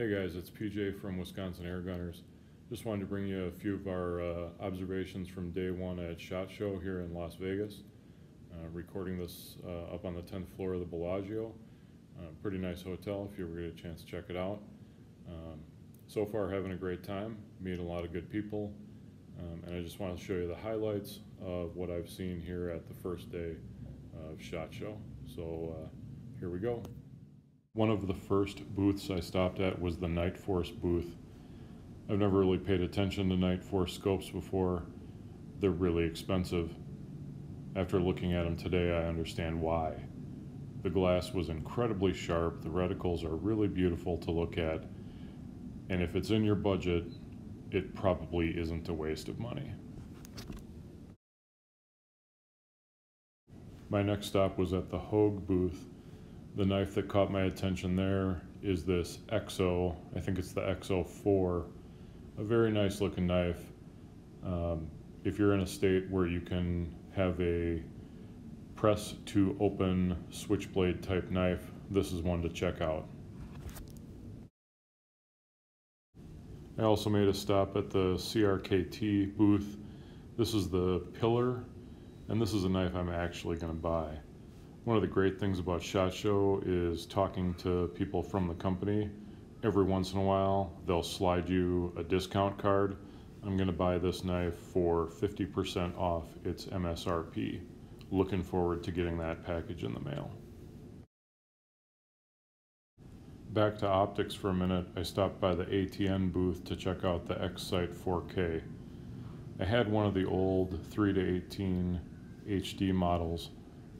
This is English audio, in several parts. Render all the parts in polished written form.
Hey guys, it's PJ from Wisconsin AirGunners. Just wanted to bring you a few of our observations from day one at SHOT Show here in Las Vegas. Recording this up on the 10th floor of the Bellagio. Pretty nice hotel if you ever get a chance to check it out. So far having a great time, meeting a lot of good people, and I just want to show you the highlights of what I've seen here at the first day of SHOT Show. So here we go. One of the first booths I stopped at was the NightForce booth. I've never really paid attention to NightForce scopes before. They're really expensive. After looking at them today, I understand why. The glass was incredibly sharp, the reticles are really beautiful to look at, and if it's in your budget, it probably isn't a waste of money. My next stop was at the Hogue booth. The knife that caught my attention there is this XO, I think it's the XO4, a very nice looking knife. If you're in a state where you can have a press to open switchblade type knife, this is one to check out. I also made a stop at the CRKT booth. This is the Pillar, and this is a knife I'm actually going to buy. One of the great things about SHOT Show is talking to people from the company. Every once in a while, they'll slide you a discount card. I'm going to buy this knife for 50% off its MSRP. Looking forward to getting that package in the mail. Back to optics for a minute, I stopped by the ATN booth to check out the X-Sight 4K. I had one of the old 3-18 HD models,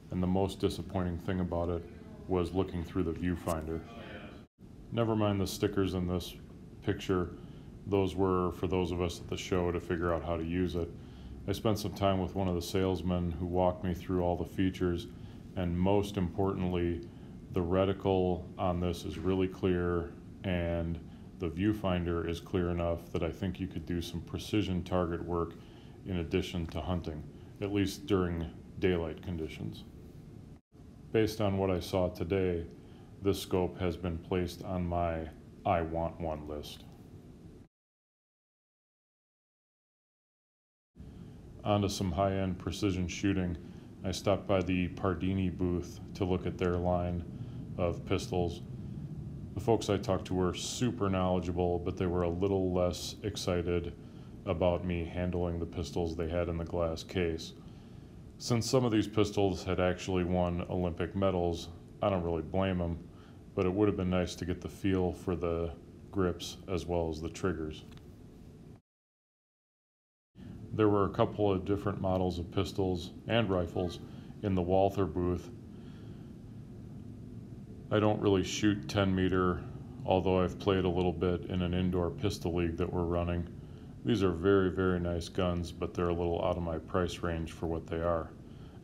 and the most disappointing thing about it was looking through the viewfinder. Never mind the stickers in this picture, those were for those of us at the show to figure out how to use it. I spent some time with one of the salesmen who walked me through all the features, and most importantly, the reticle on this is really clear and the viewfinder is clear enough that I think you could do some precision target work in addition to hunting, at least during daylight conditions. Based on what I saw today, this scope has been placed on my I want one list. On to some high-end precision shooting. I stopped by the Pardini booth to look at their line of pistols. The folks I talked to were super knowledgeable, but they were a little less excited about me handling the pistols they had in the glass case. Since some of these pistols had actually won Olympic medals, I don't really blame them, but it would have been nice to get the feel for the grips as well as the triggers. There were a couple of different models of pistols and rifles in the Walther booth. I don't really shoot 10 meter, although I've played a little bit in an indoor pistol league that we're running. These are very, very nice guns, but they're a little out of my price range for what they are.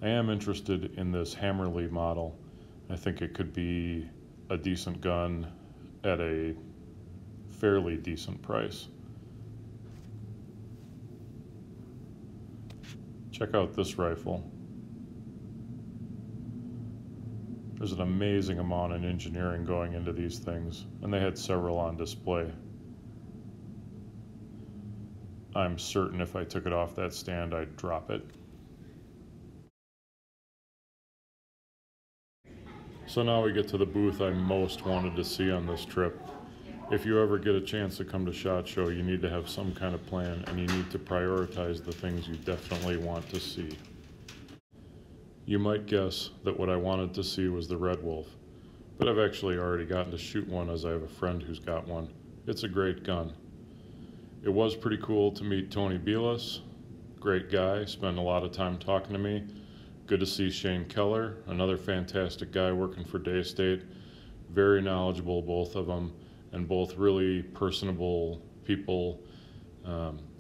I am interested in this Hammerly model. I think it could be a decent gun at a fairly decent price. Check out this rifle. There's an amazing amount of engineering going into these things, and they had several on display. I'm certain if I took it off that stand, I'd drop it. So now we get to the booth I most wanted to see on this trip. If you ever get a chance to come to SHOT Show, you need to have some kind of plan, and you need to prioritize the things you definitely want to see. You might guess that what I wanted to see was the Red Wolf, but I've actually already gotten to shoot one as I have a friend who's got one. It's a great gun. It was pretty cool to meet Tony Belis, great guy, spent a lot of time talking to me. Good to see Shane Keller, another fantastic guy working for Daystate. Very knowledgeable, both of them, and both really personable people.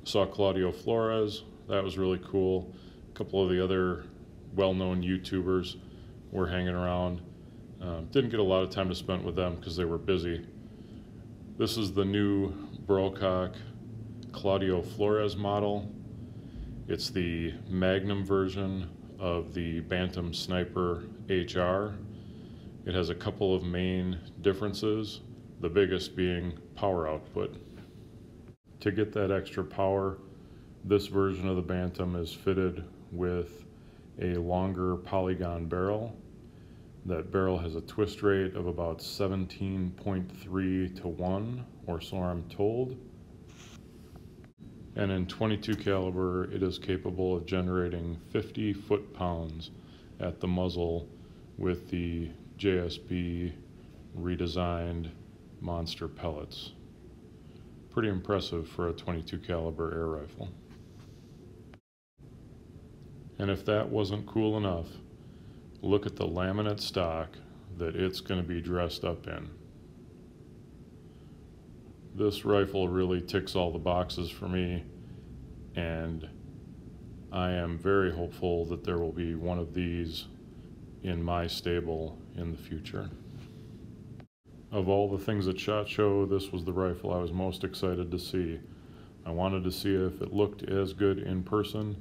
Saw Claudio Flores, that was really cool. A couple of the other well-known YouTubers were hanging around. Didn't get a lot of time to spend with them because they were busy. This is the new Brocock Claudio Flores model. It's the Magnum version of the Bantam Sniper HR. It has a couple of main differences. the biggest being power output. To get that extra power, this version of the Bantam is fitted with a longer polygon barrel. That barrel has a twist rate of about 17.3 to 1, or so I'm told. And in .22 caliber, it is capable of generating 50 foot-pounds at the muzzle with the JSB redesigned monster pellets. Pretty impressive for a .22 caliber air rifle. And if that wasn't cool enough, look at the laminate stock that it's going to be dressed up in. This rifle really ticks all the boxes for me, and I am very hopeful that there will be one of these in my stable in the future. Of all the things at SHOT Show, this was the rifle I was most excited to see. I wanted to see if it looked as good in person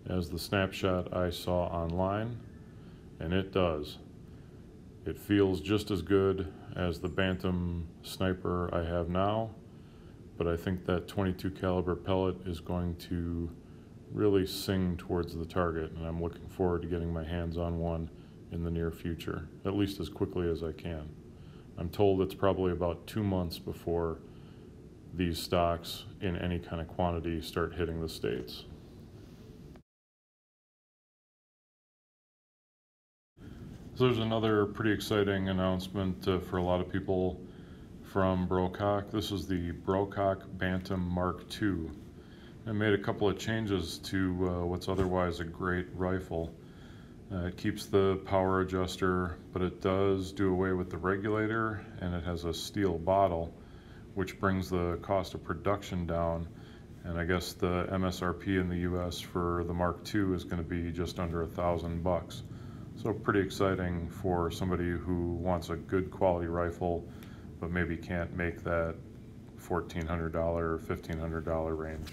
as the snapshot I saw online, and it does. It feels just as good as the Bantam sniper I have now, but I think that .22 caliber pellet is going to really sing towards the target, and I'm looking forward to getting my hands on one in the near future, at least as quickly as I can. I'm told it's probably about 2 months before these stocks in any kind of quantity start hitting the States. So there's another pretty exciting announcement for a lot of people from Brocock. This is the Brocock Bantam Mark II. It made a couple of changes to what's otherwise a great rifle. It keeps the power adjuster, but it does do away with the regulator, and it has a steel bottle, which brings the cost of production down. And I guess the MSRP in the US for the Mark II is going to be just under $1,000. So pretty exciting for somebody who wants a good quality rifle, but maybe can't make that $1,400 or $1,500 range.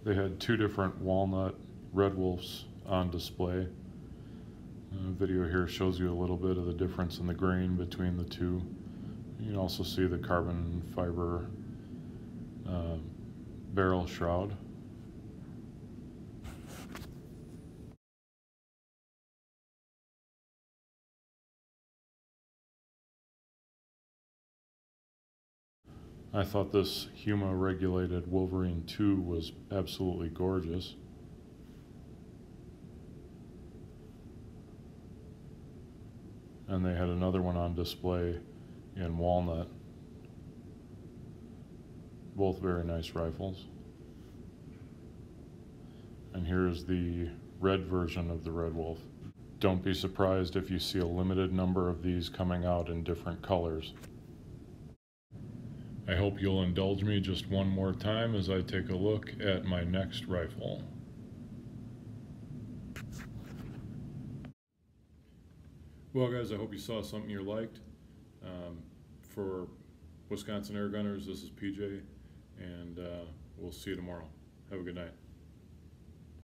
They had two different walnut Red Wolves on display. The video here shows you a little bit of the difference in the grain between the two. You can also see the carbon fiber barrel shroud. I thought this Huma regulated Wolverine 2 was absolutely gorgeous. And they had another one on display in walnut. Both very nice rifles. And here's the red version of the Red Wolf. Don't be surprised if you see a limited number of these coming out in different colors. I hope you'll indulge me just one more time as I take a look at my next rifle. Well guys, I hope you saw something you liked. For Wisconsin AirGunners, this is PJ, and we'll see you tomorrow. Have a good night.